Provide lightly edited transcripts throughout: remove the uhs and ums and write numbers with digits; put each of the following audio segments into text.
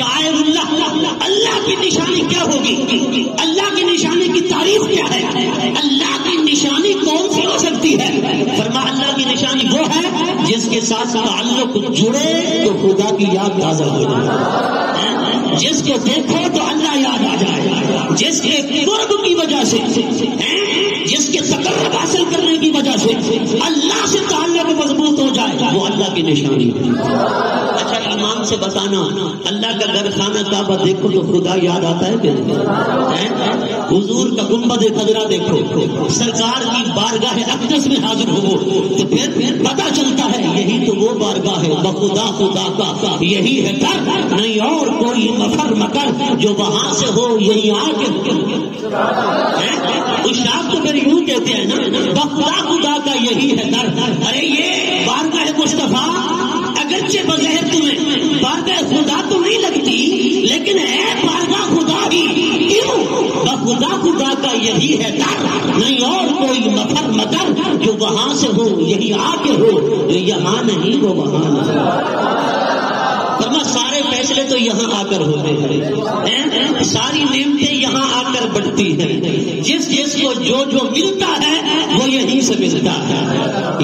شاعر اللہ، اللہ کی نشانی کیا ہوگی؟ اللہ کی نشانی کی تعریف کیا ہے؟ اللہ کی نشانی کون سی ہو سکتی ہے؟ فرما اللہ کی نشانی وہ ہے جس کے ساتھ تعلق جڑے تو خدا کی یاد تازہ ہو جائے، جس کو دیکھو تو اللہ یاد آ جائے، جس کے قرب کی وجہ سے، جس کے تقرب حاصل کرنے کی وجہ سے اللہ سے تعلق مضبوط ہو جائے، وہ اللہ کی نشانی ہے۔ اچھا ایمان سے بتانا، اللہ کا گھر خانہ کعبہ دیکھو تو خدا یاد آتا ہے کہ نہیں؟ حضور کا گنبد خضرا دیکھو، سرکار کی بارگاہ اقدس میں حاضر ہو تو پھر پتہ چلتا ہے یہی تو وہ بارگاہ ہے بخدا خدا کا، یہی ہے در، نہیں اور کوئی مفر مکر جو وہاں سے ہو یہی آ کے اشراق تو پھر یوں کہتے ہیں نا بخدا خدا کا یہی ہے در۔ ارے یہ بارگاہ مصطفیٰ اگرچہ بظاہر تمہیں بارگاہ خدا تو نہیں لگتی لیکن ہے بارگاہ خدا ہی، کیوں؟ بخدا خدا کا یہی ہے در، نہیں اور کوئی مفر مکر جو وہاں سے ہو یہی آ کے ہو، جو یہاں نہیں وہ وہاں نہیں۔ فرما سارے فیصلے تو یہاں آ کر ہوتے ہیں، ساری نعمتیں یہاں آ کر بڑھتی ہیں، جس کو جو ملتا ہے وہ یہیں سے ملتا ہے۔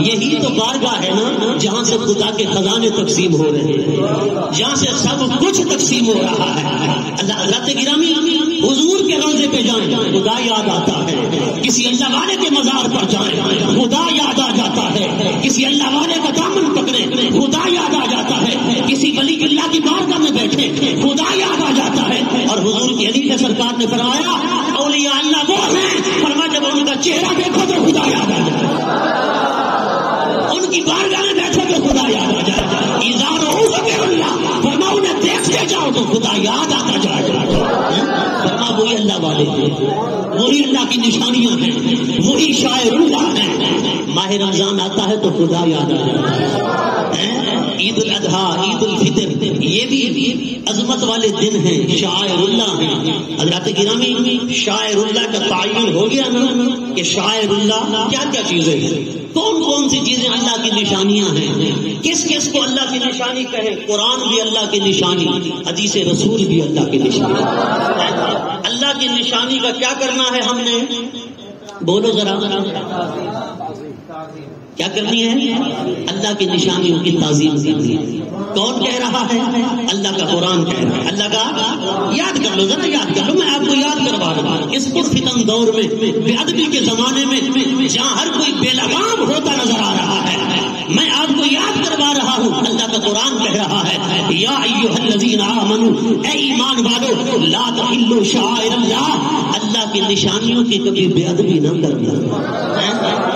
یہی تو بارگاہ ہے نا جہاں سے خدا کے خزانے تقسیم ہو رہے ہیں، جہاں سے سب کچھ تقسیم ہو رہا ہے۔ اللہ گرامی حضور کے روضے پہ جائیں خدا یاد آتا ہے، کسی اللہ والے کے مزار پر جائیں خدا یاد آ جاتا ہے، کسی اللہ والے کا دامن پکڑے خدا یاد آ جاتا ہے، کسی ولی اللہ کی بارگاہ میں بیٹھے خدا یاد آ جاتا ہے۔ اور حضور کی حدیث سرکار نے فرمایا اولیاء اللہ وہ ہیں، فرمایا جب ان کا چہرہ دیکھو تو خدا یاد آ جائے، ان کی بارگاہ میں بیٹھو تو خدا یاد آ جائے، اذا رؤوا ذکر اللہ، فرمایا انہیں دیکھتے جاؤ تو خدا یاد آتا جائے۔ فرمایا وہی اللہ والے ہیں، وہی اللہ کی نشانیاں ہیں، وہی شاعر اللہ ہیں۔ ماہ رمضان آتا ہے تو خدا یاد آ جائے، عید الاضحیٰ عید الفطر یہ بھی عظمت والے دن ہیں، شاعر اللہ ہیں۔ حضرات گرامی شاعر اللہ کا تعین ہو گیا نا کہ شاعر اللہ کیا کیا چیزیں ہیں، کون کون سی چیزیں اللہ کی نشانیاں ہیں، کس کس کو اللہ کی نشانی کہے؟ قرآن بھی اللہ کی نشانی، حدیث رسول بھی اللہ کی نشانی۔ اللہ کی نشانی کا کیا کرنا ہے ہم نے؟ بولو ذرا کیا کرنی ہے؟ اللہ کی نشانیوں کی تعظیم کرنی ہے۔ کون کہہ رہا ہے؟ اللہ کا قرآن کہہ رہا ہے۔ اللہ کا یاد کر لو، ذرا یاد کر لو، میں آپ کو یاد کروا رہا ہوں۔ اس پرفتن دور میں، بے ادبی کے زمانے میں، جہاں ہر کوئی بے لگام ہوتا نظر آ رہا ہے، میں آپ کو یاد کروا رہا ہوں۔ اللہ کا قرآن کہہ رہا ہے یا ایھا الذین آمنوا، اے ایمان والو، لا تحلوا شعائر اللہ، اللہ کی نشانیوں کی کبھی بے ادبی نہ کرنا،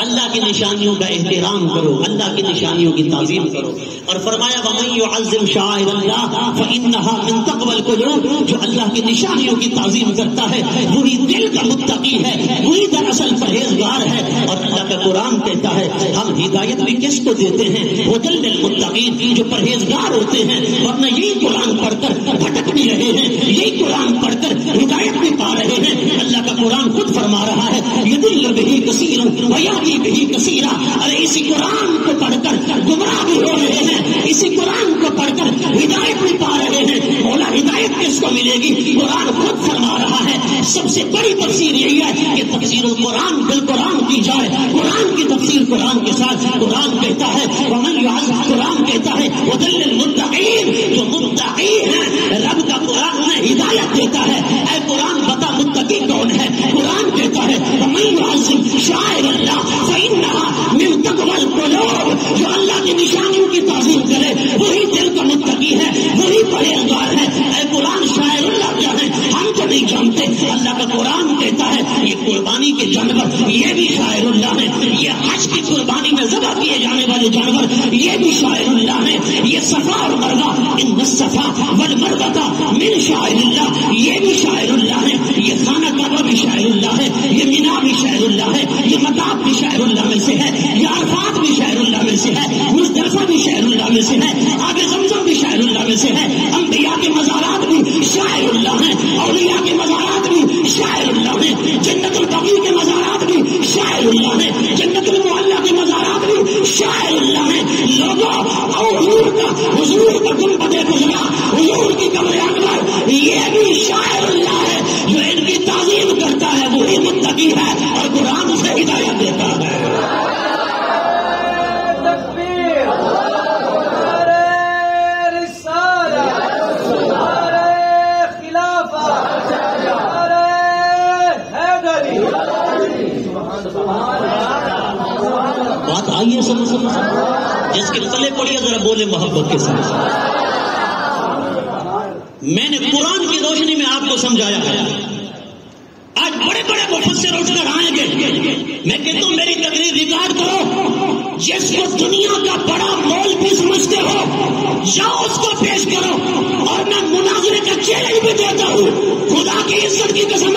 اللہ کی نشانیوں کا احترام کرو، اللہ کی نشانیوں کی تعظیم کرو۔ اور فرمایا وَمَن يُعَظِّمْ شَعَائِرَ اللَّهِ فَإِنَّهَا مِن تَقْوَى الْقُلُوبِ، جو اللہ کی نشانیوں کی تعظیم کرتا ہے وہی دل کا متقی ہے، وہی دراصل پرہیزگار ہے۔ اور اللہ کا قرآن کہتا ہے ہم ہدایت بھی کس کو دیتے ہیں؟ هُدًى لِّلْمُتَّقِينَ، جو پرہیزگار ہوتے ہیں، ورنہ یہی قرآن پڑھ کر بھٹک بھی رہے ہیں، یہی قرآن پڑھ کر ہدایت بھی پا رہے ہیں۔ اللہ کا قرآن خود فرما رہا ہے يُضِلُّ بِهِ كَثِيرًا وَيَهْدِي بِهِ كَثِيرًا، ارے اسی قرآن کو پڑھ کر گمراہ بھی ہو رہے ہیں، اسی قرآن کو پڑھ کر ہدایت بھی پا رہے ہیں۔ مولا ہدایت کس کو ملے گی؟ قرآن خود فرما رہا ہے۔ سب سے بڑی تفسیر یہی ہے کہ تفسیر القرآن بالقرآن کی جائے، قرآن کی تفسیر قرآن کے ساتھ۔ قرآن کہتا ہے ومن يعظم، قرآن کہتا ہے هُدًى لِّلْمُتَّقِينَ، جو متقی ہیں رب کا قرآن میں ہدایت دیتا ہے۔ اے قرآن بتا متقی کون ہے؟ قرآن کہتا ہے ومن يعظم شعائر اللہ فإنها من تقوى القلوب، جو اللہ کی نشانیوں کی تعظیم کرے وہی دل کا متقی ہے، وہی پرہیزگار ہے۔ اے قرآن شاعر اللہ کیا ہے ہم تو نہیں جانتے، اللہ کا قرآن کہتا ہے یہ قربانی کے جانور یہ بھی شاعر اللہ ہے، یہ حج کی قربانی میں ذبح کیے جانے والے جانور یہ بھی شاعر اللہ ہے، یہ صفا اور مروہ ان الصفا والمروہ من شاعر اللہ یہ بھی شاعر اللہ ہے، یہ خانہ کعبہ بھی شاعر اللہ ہے، یہ مینا بھی شاعر اللہ ہے، یہ مطاف بھی شاعر اللہ میں سے ہے، یہ عرفات بھی شاعر اللہ میں سے ہے، مزدلفہ بھی شاعر اللہ میں سے ہے، آب زمزم بھی شاعر اللہ میں سے ہے، انبیاء کے مزارات بھی شاعر اللہ ہیں، اولیاء کے مزارات بھی شاعر اللہ ہیں، جنت البقیع کے مزارات بھی شاعر اللہ ہیں، جنت المعلیٰ کے مزارات بھی شاعر اللہ ہیں۔ لوگوں حضور کا گنبد خضرا، حضور کی قبر اکبر، یہ بھی شاعر اللہ ہے، جو ان کی تعظیم کرتا ہے وہی متقی ہے اور قرآن اسے ہدایت دیتا ہے۔ بات آئیے سمجھ جس کے تلے پڑی ذرا بولے محبت کے ساتھ۔ میں نے قرآن کی روشنی میں آپ کو سمجھایا ہے۔ آج بڑے بڑے مفسر اٹھ کر آئیں گے، میں کہتا ہوں میری تقریر ریکارڈ کرو، جس کو دنیا کا بڑا مول بھی سمجھتے ہو جاؤ اس کو پیش کرو، اور میں مناظرے کا چیلنج بھی دیتا ہوں، خدا کی عزت کی قسم